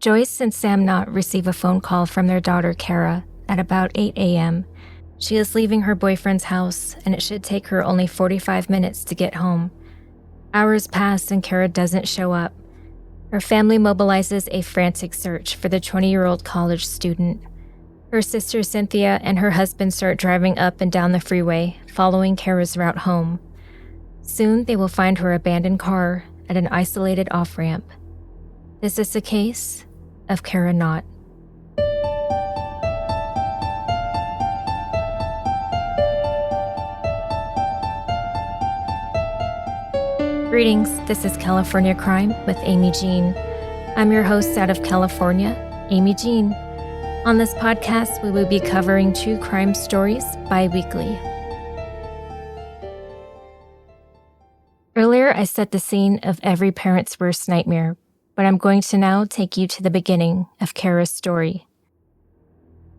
Joyce and Sam Knott receive a phone call from their daughter, Cara, at about 8 a.m. She is leaving her boyfriend's house, and it should take her only 45 minutes to get home. Hours pass and Cara doesn't show up. Her family mobilizes a frantic search for the 20-year-old college student. Her sister Cynthia and her husband start driving up and down the freeway, following Cara's route home. Soon they will find her abandoned car at an isolated off-ramp. This is the case of Cara Knott. Greetings, this is California Crime with Amy Jean. I'm your host out of California, Amy Jean. On this podcast, we will be covering true crime stories bi-weekly. Earlier, I set the scene of every parent's worst nightmare, but I'm going to now take you to the beginning of Cara's story.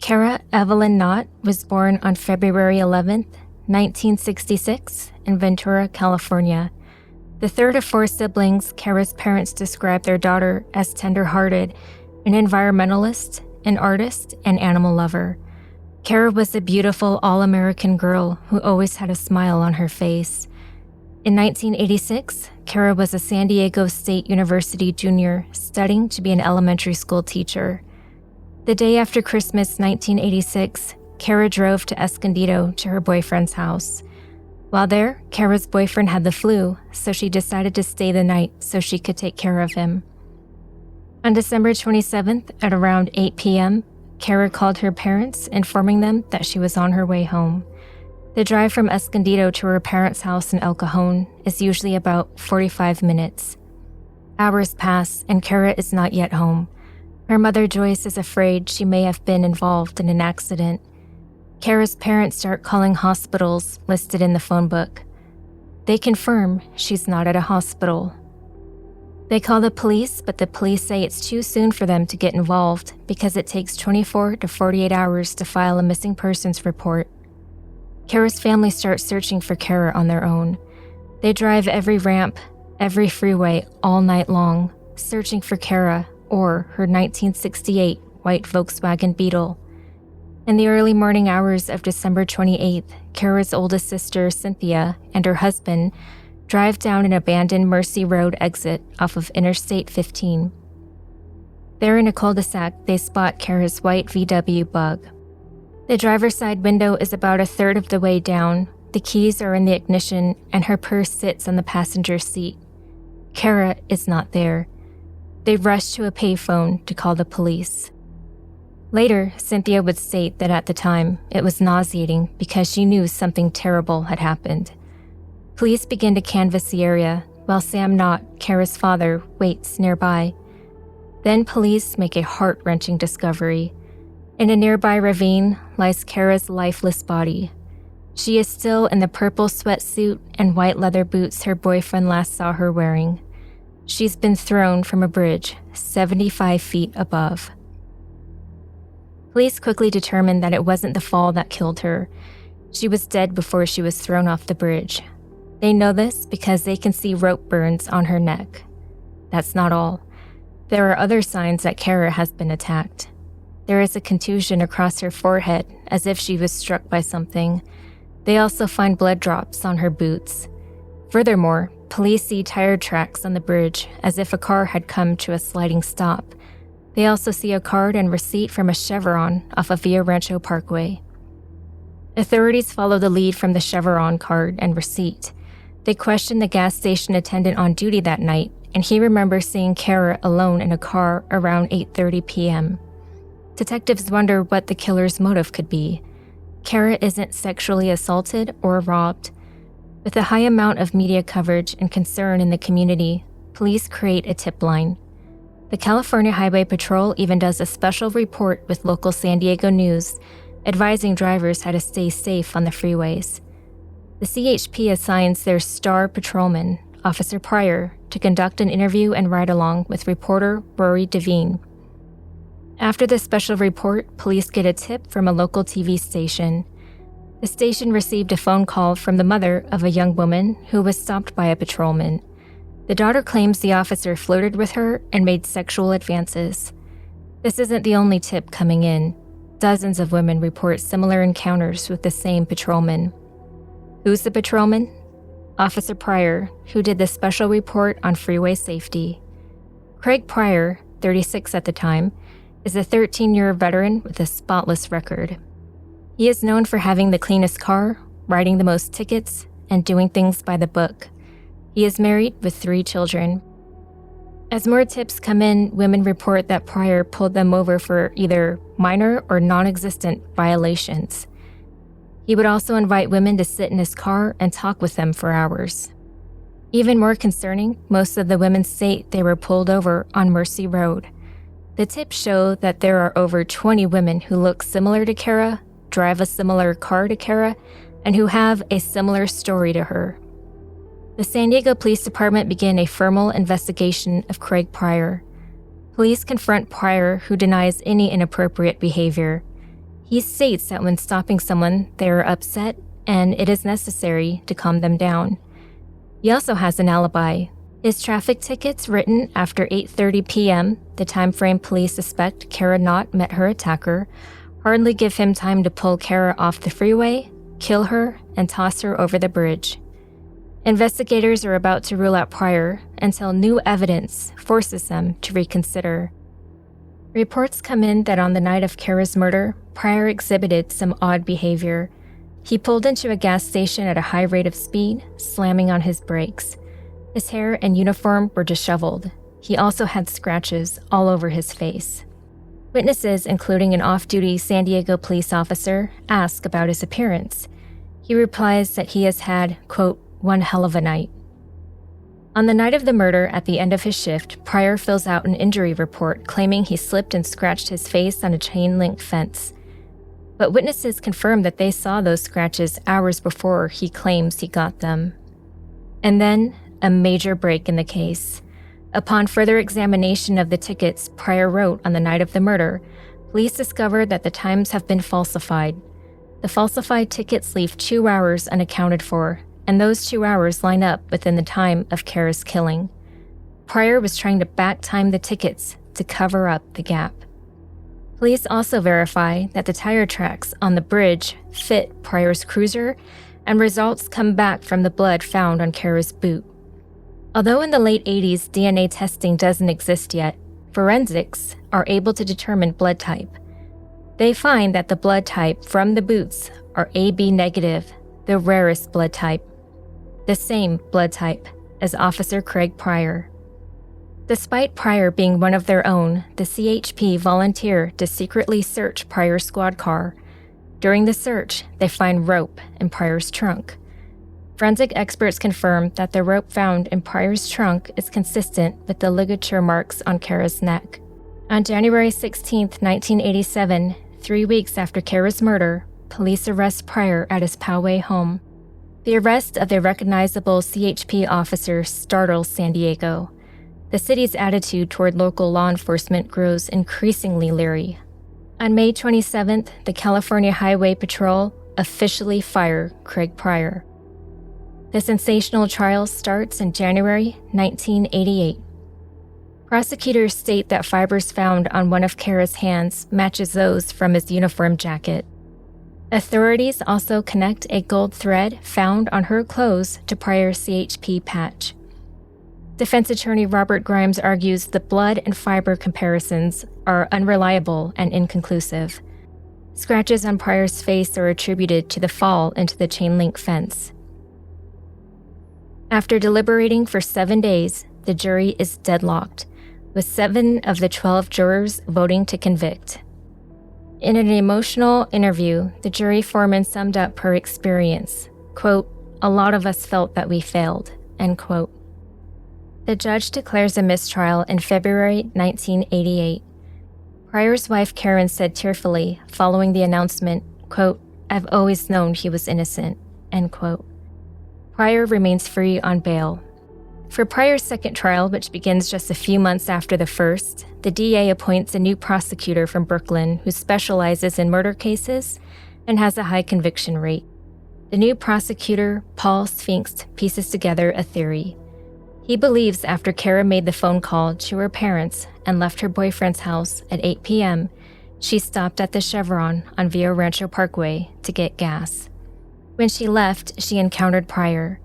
Cara Evelyn Knott was born on February 11th, 1966, in Ventura, California. The third of four siblings, Cara's parents described their daughter as tender-hearted, an environmentalist, an artist, and animal lover. Cara was a beautiful all-American girl who always had a smile on her face. In 1986, Cara was a San Diego State University junior studying to be an elementary school teacher. The day after Christmas 1986, Cara drove to Escondido to her boyfriend's house. While there, Cara's boyfriend had the flu, so she decided to stay the night so she could take care of him. On December 27th at around 8 p.m., Cara called her parents, informing them that she was on her way home. The drive from Escondido to her parents' house in El Cajon is usually about 45 minutes. Hours pass, and Cara is not yet home. Her mother, Joyce, is afraid she may have been involved in an accident. Cara's parents start calling hospitals listed in the phone book. They confirm she's not at a hospital. They call the police, but the police say it's too soon for them to get involved because it takes 24 to 48 hours to file a missing persons report. Cara's family starts searching for Cara on their own. They drive every ramp, every freeway all night long, searching for Cara or her 1968 white Volkswagen Beetle. In the early morning hours of December 28th, Cara's oldest sister, Cynthia, and her husband drive down an abandoned Mercy Road exit off of Interstate 15. There in a cul-de-sac, they spot Cara's white VW Bug. The driver's side window is about a third of the way down, the keys are in the ignition, and her purse sits on the passenger seat. Cara is not there. They rush to a payphone to call the police. Later, Cynthia would state that at the time, it was nauseating because she knew something terrible had happened. Police begin to canvass the area, while Sam Knott, Cara's father, waits nearby. Then police make a heart-wrenching discovery. In a nearby ravine lies Cara's lifeless body. She is still in the purple sweatsuit and white leather boots her boyfriend last saw her wearing. She's been thrown from a bridge 75 feet above. Police quickly determined that it wasn't the fall that killed her. She was dead before she was thrown off the bridge. They know this because they can see rope burns on her neck. That's not all. There are other signs that Cara has been attacked. There is a contusion across her forehead, as if she was struck by something. They also find blood drops on her boots. Furthermore, police see tire tracks on the bridge, as if a car had come to a sliding stop. They also see a card and receipt from a Chevron off of Villa Rancho Parkway. Authorities follow the lead from the Chevron card and receipt. They question the gas station attendant on duty that night, and he remembers seeing Cara alone in a car around 8:30 p.m. Detectives wonder what the killer's motive could be. Cara isn't sexually assaulted or robbed. With a high amount of media coverage and concern in the community, police create a tip line. The California Highway Patrol even does a special report with local San Diego news, advising drivers how to stay safe on the freeways. The CHP assigns their star patrolman, Officer Pryor, to conduct an interview and ride-along with reporter Rory Devine. After the special report, police get a tip from a local TV station. The station received a phone call from the mother of a young woman who was stopped by a patrolman. The daughter claims the officer flirted with her and made sexual advances. This isn't the only tip coming in. Dozens of women report similar encounters with the same patrolman. Who's the patrolman? Officer Pryor, who did the special report on freeway safety. Craig Pryor, 36 at the time, is a 13-year veteran with a spotless record. He is known for having the cleanest car, writing the most tickets, and doing things by the book. He is married with 3 children. As more tips come in, women report that Pryor pulled them over for either minor or non-existent violations. He would also invite women to sit in his car and talk with them for hours. Even more concerning, most of the women state they were pulled over on Mercy Road. The tips show that there are over 20 women who look similar to Cara, drive a similar car to Cara, and who have a similar story to her. The San Diego Police Department began a formal investigation of Craig Pryor. Police confront Pryor, who denies any inappropriate behavior. He states that when stopping someone, they are upset and it is necessary to calm them down. He also has an alibi. His traffic tickets written after 8:30 p.m., the time frame police suspect Cara Knott met her attacker, hardly give him time to pull Cara off the freeway, kill her, and toss her over the bridge. Investigators are about to rule out Pryor until new evidence forces them to reconsider. Reports come in that on the night of Cara's murder, Pryor exhibited some odd behavior. He pulled into a gas station at a high rate of speed, slamming on his brakes. His hair and uniform were disheveled. He also had scratches all over his face. Witnesses, including an off-duty San Diego police officer, ask about his appearance. He replies that he has had, quote, one hell of a night. On the night of the murder, at the end of his shift, Pryor fills out an injury report claiming he slipped and scratched his face on a chain-link fence. But witnesses confirm that they saw those scratches hours before he claims he got them. And then, a major break in the case. Upon further examination of the tickets Pryor wrote on the night of the murder, police discovered that the times have been falsified. The falsified tickets leave 2 hours unaccounted for, and those 2 hours line up within the time of Cara's killing. Pryor was trying to back-time the tickets to cover up the gap. Police also verify that the tire tracks on the bridge fit Pryor's cruiser, and results come back from the blood found on Cara's boot. Although in the late 80s DNA testing doesn't exist yet, forensics are able to determine blood type. They find that the blood type from the boots are AB negative, the rarest blood type. The same blood type as Officer Craig Pryor. Despite Pryor being one of their own, the CHP volunteer to secretly search Pryor's squad car. During the search, they find rope in Pryor's trunk. Forensic experts confirm that the rope found in Pryor's trunk is consistent with the ligature marks on Cara's neck. On January 16, 1987, 3 weeks after Cara's murder, police arrest Pryor at his Poway home. The arrest of the recognizable CHP officer startles San Diego. The city's attitude toward local law enforcement grows increasingly leery. On May 27th, the California Highway Patrol officially fire Craig Pryor. The sensational trial starts in January 1988. Prosecutors state that fibers found on one of Cara's hands matches those from his uniform jacket. Authorities also connect a gold thread found on her clothes to Pryor's CHP patch. Defense attorney Robert Grimes argues the blood and fiber comparisons are unreliable and inconclusive. Scratches on Pryor's face are attributed to the fall into the chain-link fence. After deliberating for 7 days, the jury is deadlocked, with 7 of the 12 jurors voting to convict. In an emotional interview, the jury foreman summed up her experience, quote, "A lot of us felt that we failed," end quote. The judge declares a mistrial in February 1988. Pryor's wife Karen said tearfully, following the announcement, quote, "I've always known he was innocent," end quote. Pryor remains free on bail. For Pryor's second trial, which begins just a few months after the first, the DA appoints a new prosecutor from Brooklyn who specializes in murder cases and has a high conviction rate. The new prosecutor, Paul Sphinx, pieces together a theory. He believes after Cara made the phone call to her parents and left her boyfriend's house at 8 p.m., she stopped at the Chevron on Villa Rancho Parkway to get gas. When she left, she encountered Pryor.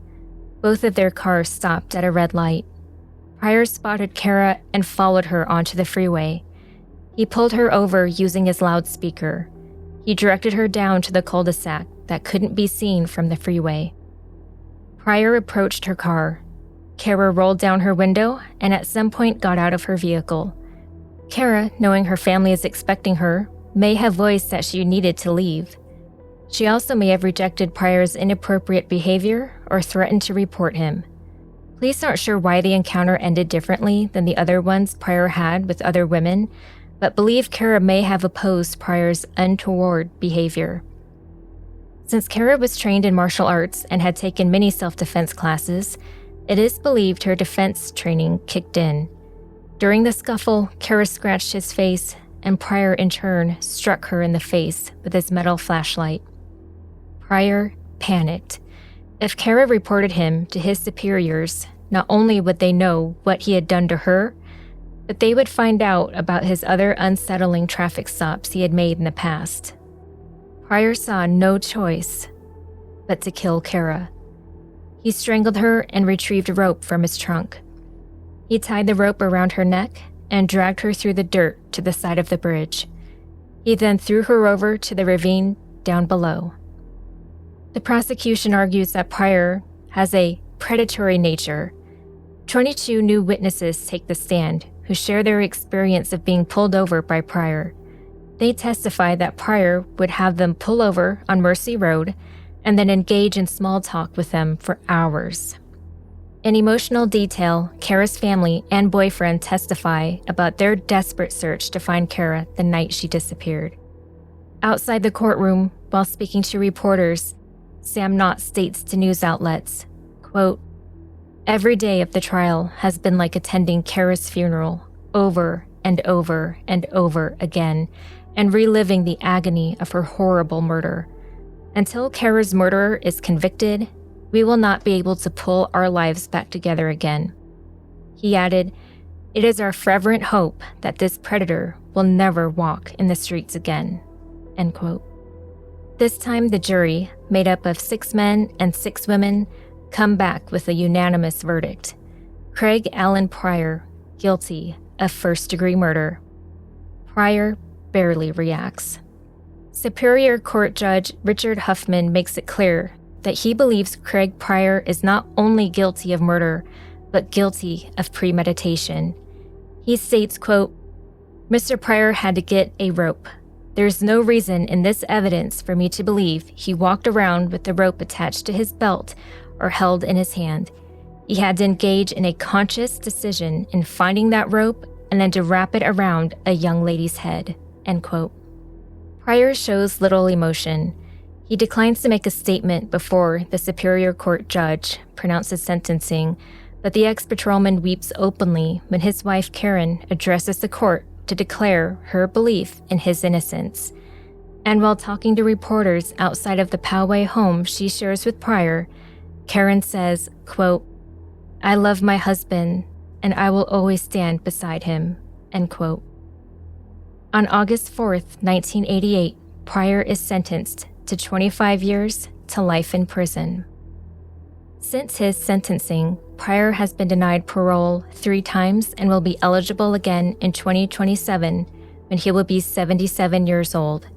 Both of their cars stopped at a red light. Pryor spotted Cara and followed her onto the freeway. He pulled her over using his loudspeaker. He directed her down to the cul-de-sac that couldn't be seen from the freeway. Pryor approached her car. Cara rolled down her window and at some point got out of her vehicle. Cara, knowing her family is expecting her, may have voiced that she needed to leave. She also may have rejected Pryor's inappropriate behavior or threatened to report him. Police aren't sure why the encounter ended differently than the other ones Pryor had with other women, but believe Cara may have opposed Pryor's untoward behavior. Since Cara was trained in martial arts and had taken many self-defense classes, it is believed her defense training kicked in. During the scuffle, Cara scratched his face, and Pryor in turn struck her in the face with his metal flashlight. Pryor panicked. If Cara reported him to his superiors, not only would they know what he had done to her, but they would find out about his other unsettling traffic stops he had made in the past. Pryor saw no choice but to kill Cara. He strangled her and retrieved a rope from his trunk. He tied the rope around her neck and dragged her through the dirt to the side of the bridge. He then threw her over to the ravine down below. The prosecution argues that Pryor has a predatory nature. 22 new witnesses take the stand who share their experience of being pulled over by Pryor. They testify that Pryor would have them pull over on Mercy Road and then engage in small talk with them for hours. In emotional detail, Cara's family and boyfriend testify about their desperate search to find Cara the night she disappeared. Outside the courtroom, while speaking to reporters, Sam Knott states to news outlets, quote, "Every day of the trial has been like attending Cara's funeral over and over and over again and reliving the agony of her horrible murder. Until Cara's murderer is convicted, we will not be able to pull our lives back together again." He added, "It is our fervent hope that this predator will never walk in the streets again." End quote. This time the jury, made up of 6 men and 6 women, come back with a unanimous verdict. Craig Allen Pryor, guilty of first-degree murder. Pryor barely reacts. Superior Court Judge Richard Huffman makes it clear that he believes Craig Pryor is not only guilty of murder, but guilty of premeditation. He states, quote, "Mr. Pryor had to get a rope. There's no reason in this evidence for me to believe he walked around with the rope attached to his belt or held in his hand. He had to engage in a conscious decision in finding that rope and then to wrap it around a young lady's head." End quote. Pryor shows little emotion. He declines to make a statement before the Superior Court judge pronounces sentencing, but the ex-patrolman weeps openly when his wife Karen addresses the court to declare her belief in his innocence. And while talking to reporters outside of the Poway home she shares with Pryor, Karen says, quote, "I love my husband, and I will always stand beside him." End quote. On August 4th, 1988, Pryor is sentenced to 25 years to life in prison. Since his sentencing, Pryor has been denied parole 3 times and will be eligible again in 2027 when he will be 77 years old.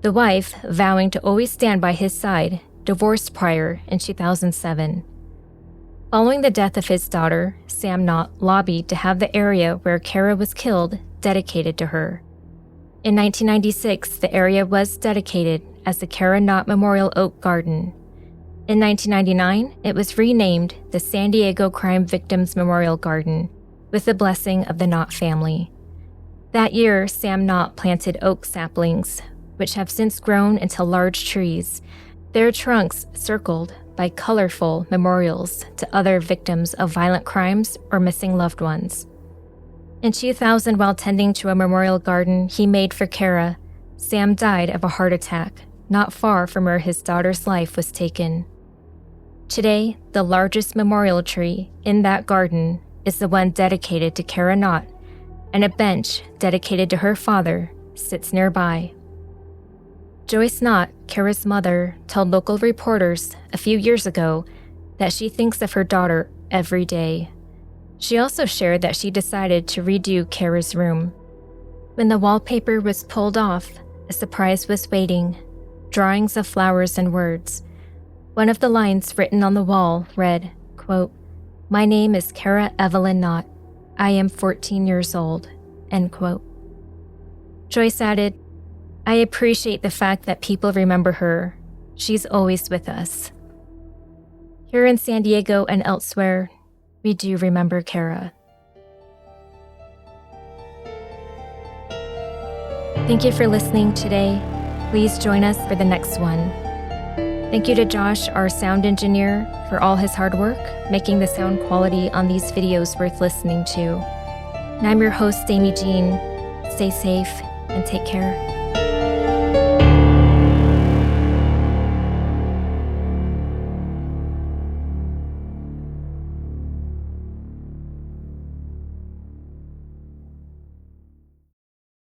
The wife, vowing to always stand by his side, divorced Pryor in 2007. Following the death of his daughter, Sam Knott lobbied to have the area where Cara was killed dedicated to her. In 1996, the area was dedicated as the Cara Knott Memorial Oak Garden. In 1999, it was renamed the San Diego Crime Victims Memorial Garden, with the blessing of the Knott family. That year, Sam Knott planted oak saplings, which have since grown into large trees, their trunks circled by colorful memorials to other victims of violent crimes or missing loved ones. In 2000, while tending to a memorial garden he made for Cara, Sam died of a heart attack, not far from where his daughter's life was taken. Today, the largest memorial tree in that garden is the one dedicated to Cara Knott, and a bench dedicated to her father sits nearby. Joyce Knott, Cara's mother, told local reporters a few years ago that she thinks of her daughter every day. She also shared that she decided to redo Cara's room. When the wallpaper was pulled off, a surprise was waiting: drawings of flowers and words. One of the lines written on the wall read, quote, "My name is Cara Evelyn Knott. I am 14 years old," end quote. Joyce added, "I appreciate the fact that people remember her. She's always with us." Here in San Diego and elsewhere, we do remember Cara. Thank you for listening today. Please join us for the next one. Thank you to Josh, our sound engineer, for all his hard work, making the sound quality on these videos worth listening to. And I'm your host, CCAJ. Stay safe and take care.